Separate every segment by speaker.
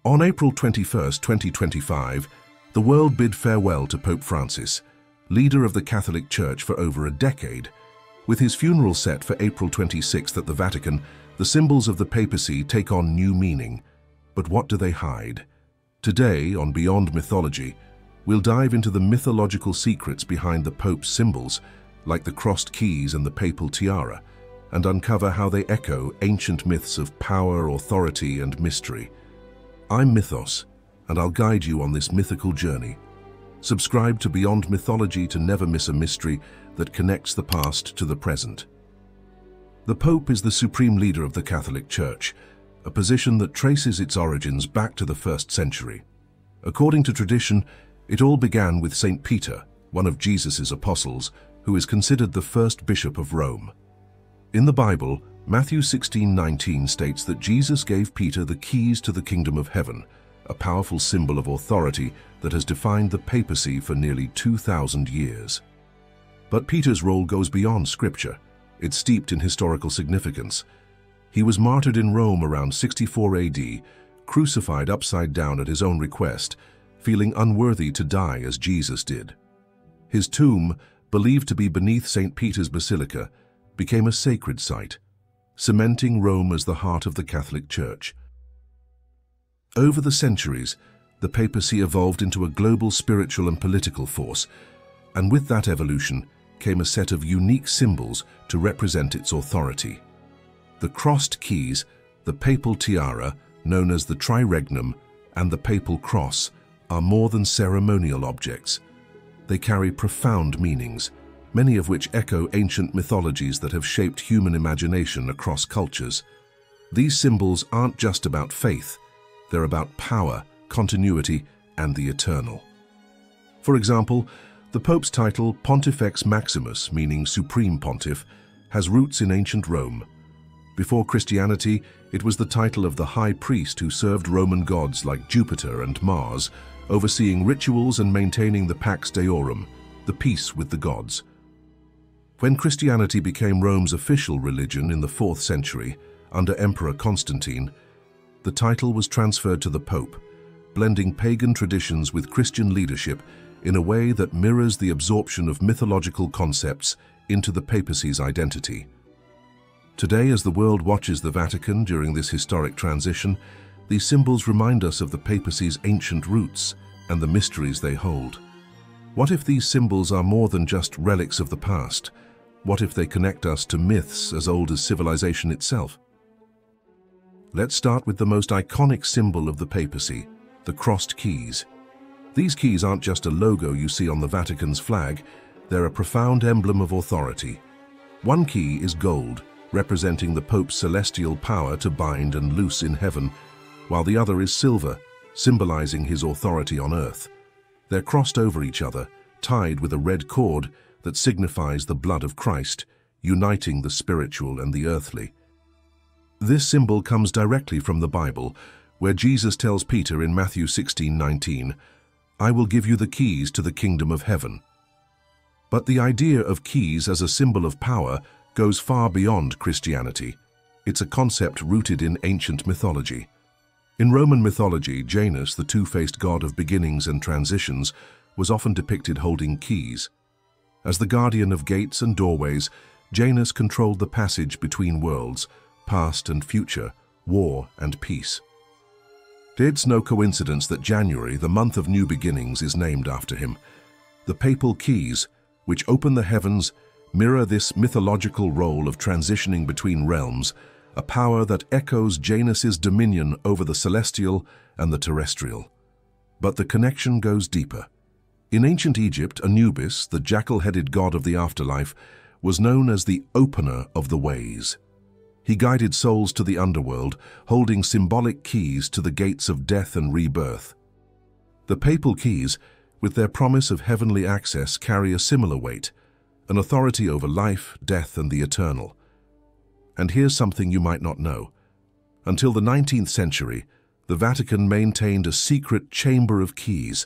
Speaker 1: On April 21, 2025, the world bid farewell to Pope Francis, leader of the Catholic Church for over a decade. With his funeral set for April 26 at the Vatican, the symbols of the papacy take on new meaning. But what do they hide? Today, on Beyond Mythology, we'll dive into the mythological secrets behind the Pope's symbols, like the crossed keys and the papal tiara, and uncover how they echo ancient myths of power, authority, and mystery. I'm Mythos, and I'll guide you on this mythical journey. Subscribe to Beyond Mythology to never miss a mystery that connects the past to the present. The Pope is the supreme leader of the Catholic Church, a position that traces its origins back to the 1st century. According to tradition, it all began with St. Peter, one of Jesus' apostles, who is considered the first bishop of Rome. In the Bible, Matthew 16:19 states that Jesus gave Peter the keys to the kingdom of heaven, a powerful symbol of authority that has defined the papacy for nearly 2,000 years. But Peter's role goes beyond scripture. It's steeped in historical significance. He was martyred in Rome around 64 AD, crucified upside down at his own request, feeling unworthy to die as Jesus did. His tomb, believed to be beneath St. Peter's Basilica, became a sacred site, cementing Rome as the heart of the Catholic Church. Over the centuries, the papacy evolved into a global spiritual and political force, and with that evolution came a set of unique symbols to represent its authority. The crossed keys, the papal tiara, known as the triregnum, and the papal cross are more than ceremonial objects. They carry profound meanings, many of which echo ancient mythologies that have shaped human imagination across cultures. These symbols aren't just about faith, they're about power, continuity, and the eternal. For example, the Pope's title, Pontifex Maximus, meaning Supreme Pontiff, has roots in ancient Rome. Before Christianity, it was the title of the high priest who served Roman gods like Jupiter and Mars, overseeing rituals and maintaining the Pax Deorum, the peace with the gods. When Christianity became Rome's official religion in the 4th century, under Emperor Constantine, the title was transferred to the Pope, blending pagan traditions with Christian leadership in a way that mirrors the absorption of mythological concepts into the papacy's identity. Today, as the world watches the Vatican during this historic transition, these symbols remind us of the papacy's ancient roots and the mysteries they hold. What if these symbols are more than just relics of the past? What if they connect us to myths as old as civilization itself? Let's start with the most iconic symbol of the papacy, the crossed keys. These keys aren't just a logo you see on the Vatican's flag, they're a profound emblem of authority. One key is gold, representing the Pope's celestial power to bind and loose in heaven, while the other is silver, symbolizing his authority on earth. They're crossed over each other, tied with a red cord that signifies the blood of Christ, uniting the spiritual and the earthly. This symbol comes directly from the Bible, where Jesus tells Peter in Matthew 16:19, "I will give you the keys to the kingdom of heaven." But the idea of keys as a symbol of power goes far beyond Christianity. It's a concept rooted in ancient mythology. In Roman mythology, Janus, the two-faced god of beginnings and transitions, was often depicted holding keys. As the guardian of gates and doorways, Janus controlled the passage between worlds, past and future, war and peace. It's no coincidence that January, the month of new beginnings, is named after him. The papal keys, which open the heavens, mirror this mythological role of transitioning between realms, a power that echoes Janus's dominion over the celestial and the terrestrial. But the connection goes deeper. In ancient Egypt, Anubis, the jackal-headed god of the afterlife, was known as the opener of the ways. He guided souls to the underworld, holding symbolic keys to the gates of death and rebirth. The papal keys, with their promise of heavenly access, carry a similar weight, an authority over life, death, and the eternal. And here's something you might not know. Until the 19th century, the Vatican maintained a secret chamber of keys,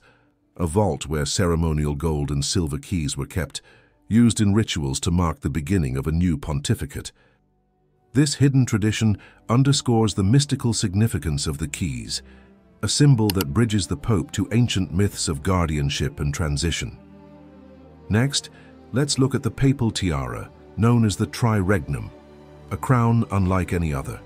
Speaker 1: a vault where ceremonial gold and silver keys were kept, used in rituals to mark the beginning of a new pontificate. This hidden tradition underscores the mystical significance of the keys. a symbol that bridges the Pope to ancient myths of guardianship and transition. Next, let's look at the papal tiara, known as the triregnum, a crown unlike any other.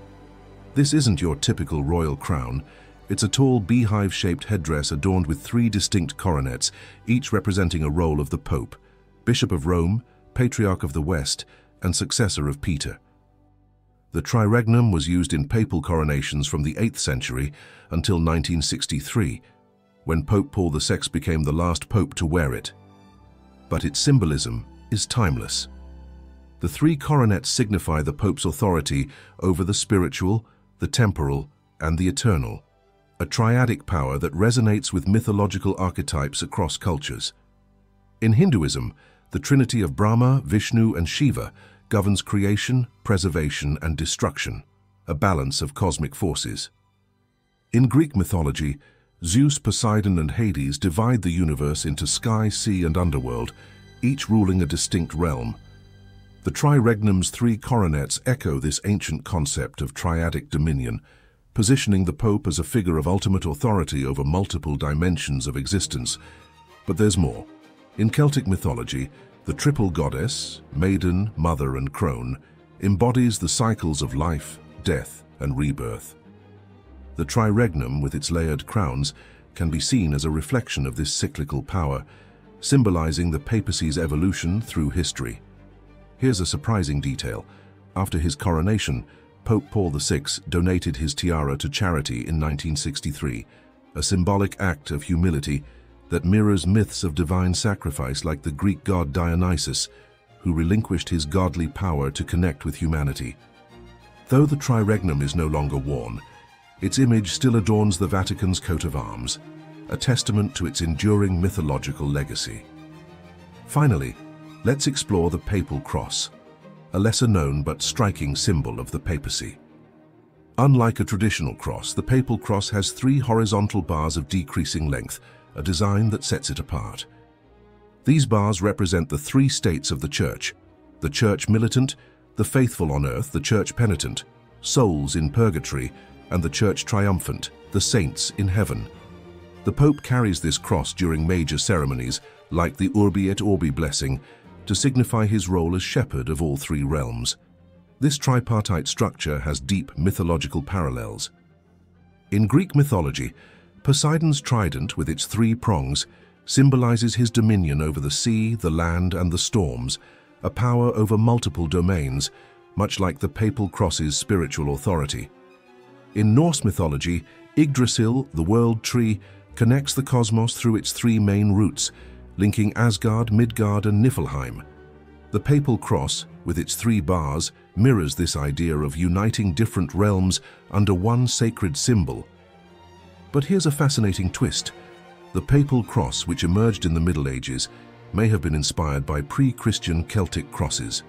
Speaker 1: This isn't your typical royal crown. It's a tall beehive-shaped headdress adorned with 3 distinct coronets, each representing a role of the Pope, Bishop of Rome, Patriarch of the West, and successor of Peter. The triregnum was used in papal coronations from the 8th century until 1963, when Pope Paul VI became the last pope to wear it. But its symbolism is timeless. The 3 coronets signify the Pope's authority over the spiritual, the temporal, and the eternal, a triadic power that resonates with mythological archetypes across cultures. In Hinduism, the trinity of Brahma, Vishnu, and Shiva governs creation, preservation, and destruction, a balance of cosmic forces. In Greek mythology, Zeus, Poseidon, and Hades divide the universe into sky, sea, and underworld, each ruling a distinct realm. The triregnum's 3 coronets echo this ancient concept of triadic dominion, positioning the Pope as a figure of ultimate authority over multiple dimensions of existence. But there's more. In Celtic mythology, the triple goddess, maiden, mother, and crone, embodies the cycles of life, death, and rebirth. The triregnum, with its layered crowns, can be seen as a reflection of this cyclical power, symbolizing the papacy's evolution through history. Here's a surprising detail. After his coronation, Pope Paul VI donated his tiara to charity in 1963, a symbolic act of humility that mirrors myths of divine sacrifice like the Greek god Dionysus, who relinquished his godly power to connect with humanity. Though the triregnum is no longer worn, its image still adorns the Vatican's coat of arms, a testament to its enduring mythological legacy. Finally, let's explore the papal cross, a lesser-known but striking symbol of the papacy. Unlike a traditional cross, the papal cross has 3 horizontal bars of decreasing length, a design that sets it apart. These bars represent the 3 states of the Church militant, the faithful on earth, the Church penitent, souls in purgatory, and the Church triumphant, the saints in heaven. The Pope carries this cross during major ceremonies, like the Urbi et Orbi blessing, to signify his role as shepherd of all 3 realms. This tripartite structure has deep mythological parallels. In Greek mythology, Poseidon's trident, with its 3 prongs, symbolizes his dominion over the sea, the land, and the storms, a power over multiple domains, much like the papal cross's spiritual authority. In Norse mythology, Yggdrasil, the world tree, connects the cosmos through its 3 main roots, linking Asgard, Midgard, and Niflheim. The papal cross, with its 3 bars, mirrors this idea of uniting different realms under one sacred symbol. But here's a fascinating twist. The papal cross, which emerged in the Middle Ages, may have been inspired by pre-Christian Celtic crosses.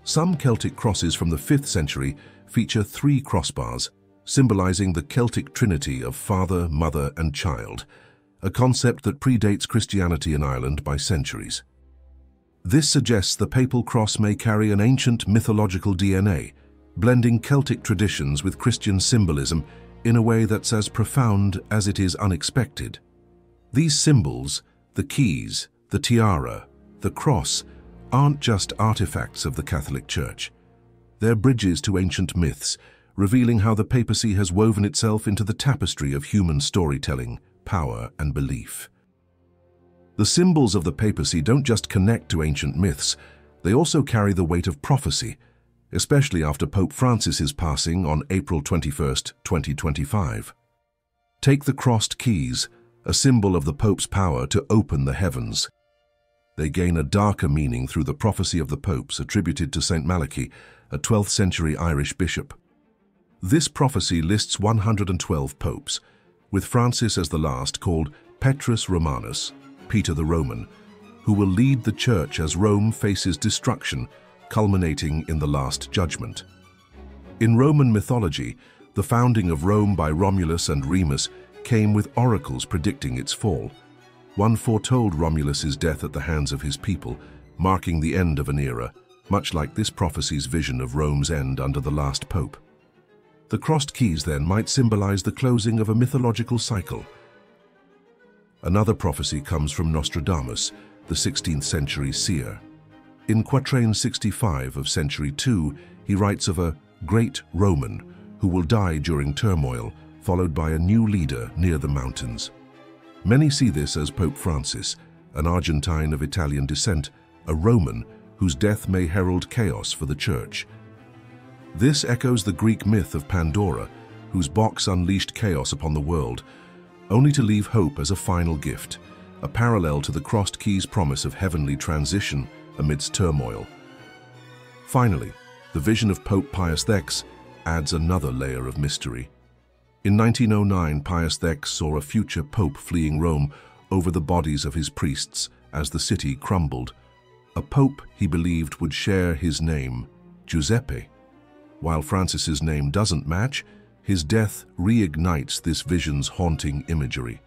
Speaker 1: Some Celtic crosses from the 5th century feature 3 crossbars, symbolizing the Celtic trinity of father, mother, and child, a concept that predates Christianity in Ireland by centuries. This suggests the papal cross may carry an ancient mythological DNA, blending Celtic traditions with Christian symbolism in a way that's as profound as it is unexpected. These symbols, the keys, the tiara, the cross, aren't just artifacts of the Catholic Church. They're bridges to ancient myths, revealing how the papacy has woven itself into the tapestry of human storytelling, power, and belief. The symbols of the papacy don't just connect to ancient myths, they also carry the weight of prophecy, especially after Pope Francis's passing on April 21, 2025. Take the crossed keys, a symbol of the Pope's power to open the heavens. They gain a darker meaning through the prophecy of the popes attributed to Saint Malachy, a 12th century Irish bishop. This prophecy lists 112 popes, with Francis as the last, called Petrus Romanus, Peter the Roman, who will lead the Church as Rome faces destruction, culminating in the Last Judgment. In Roman mythology, the founding of Rome by Romulus and Remus came with oracles predicting its fall. One foretold Romulus's death at the hands of his people, marking the end of an era, much like this prophecy's vision of Rome's end under the last pope. The crossed keys, then, might symbolize the closing of a mythological cycle. Another prophecy comes from Nostradamus, the 16th century seer. In Quatrain 65 of Century II, he writes of a great Roman who will die during turmoil, followed by a new leader near the mountains. Many see this as Pope Francis, an Argentine of Italian descent, a Roman whose death may herald chaos for the Church. This echoes the Greek myth of Pandora, whose box unleashed chaos upon the world, only to leave hope as a final gift, a parallel to the crossed keys' promise of heavenly transition amidst turmoil. Finally, the vision of Pope Pius X adds another layer of mystery. In 1909, Pius X saw a future pope fleeing Rome over the bodies of his priests as the city crumbled. A pope he believed would share his name, Giuseppe. While Francis's name doesn't match, his death reignites this vision's haunting imagery.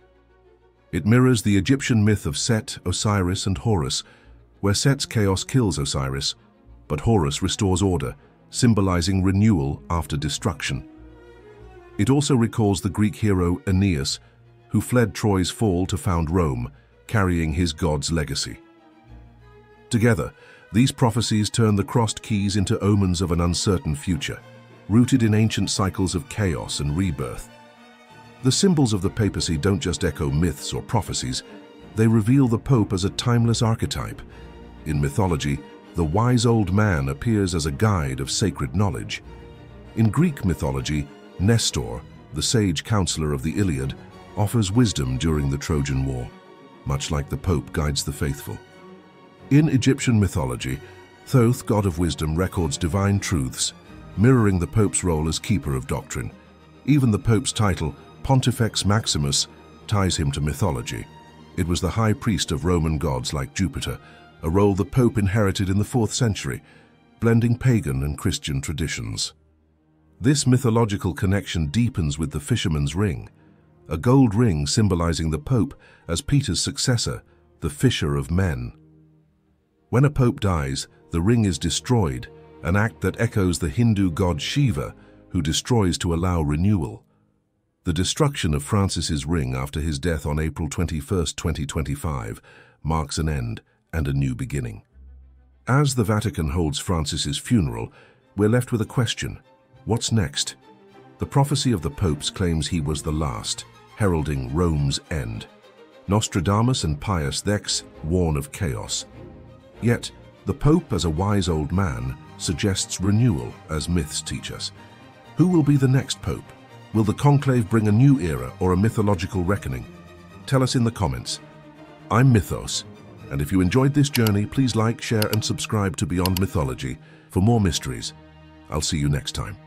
Speaker 1: It mirrors the Egyptian myth of Set, Osiris, and Horus, where Set's chaos kills Osiris, but Horus restores order, symbolizing renewal after destruction. It also recalls the Greek hero Aeneas, who fled Troy's fall to found Rome, carrying his god's legacy. Together, these prophecies turn the crossed keys into omens of an uncertain future, rooted in ancient cycles of chaos and rebirth. The symbols of the papacy don't just echo myths or prophecies, they reveal the Pope as a timeless archetype. In mythology, the wise old man appears as a guide of sacred knowledge. In Greek mythology, Nestor, the sage counselor of the Iliad, offers wisdom during the Trojan War, much like the Pope guides the faithful. In Egyptian mythology, Thoth, god of wisdom, records divine truths, mirroring the Pope's role as keeper of doctrine. Even the Pope's title, Pontifex Maximus, ties him to mythology. It was the high priest of Roman gods like Jupiter, a role the Pope inherited in the 4th century, blending pagan and Christian traditions. This mythological connection deepens with the fisherman's ring, a gold ring symbolizing the Pope as Peter's successor, the fisher of men. When a pope dies, the ring is destroyed, an act that echoes the Hindu god Shiva, who destroys to allow renewal. The destruction of Francis's ring after his death on April 21, 2025, marks an end and a new beginning. As the Vatican holds Francis's funeral, we're left with a question: what's next? The prophecy of the popes claims he was the last, heralding Rome's end. Nostradamus and Pius X warn of chaos. Yet, the Pope, as a wise old man, suggests renewal, as myths teach us. Who will be the next Pope? Will the conclave bring a new era or a mythological reckoning? Tell us in the comments. I'm Mythos, and if you enjoyed this journey, please like, share, and subscribe to Beyond Mythology for more mysteries. I'll see you next time.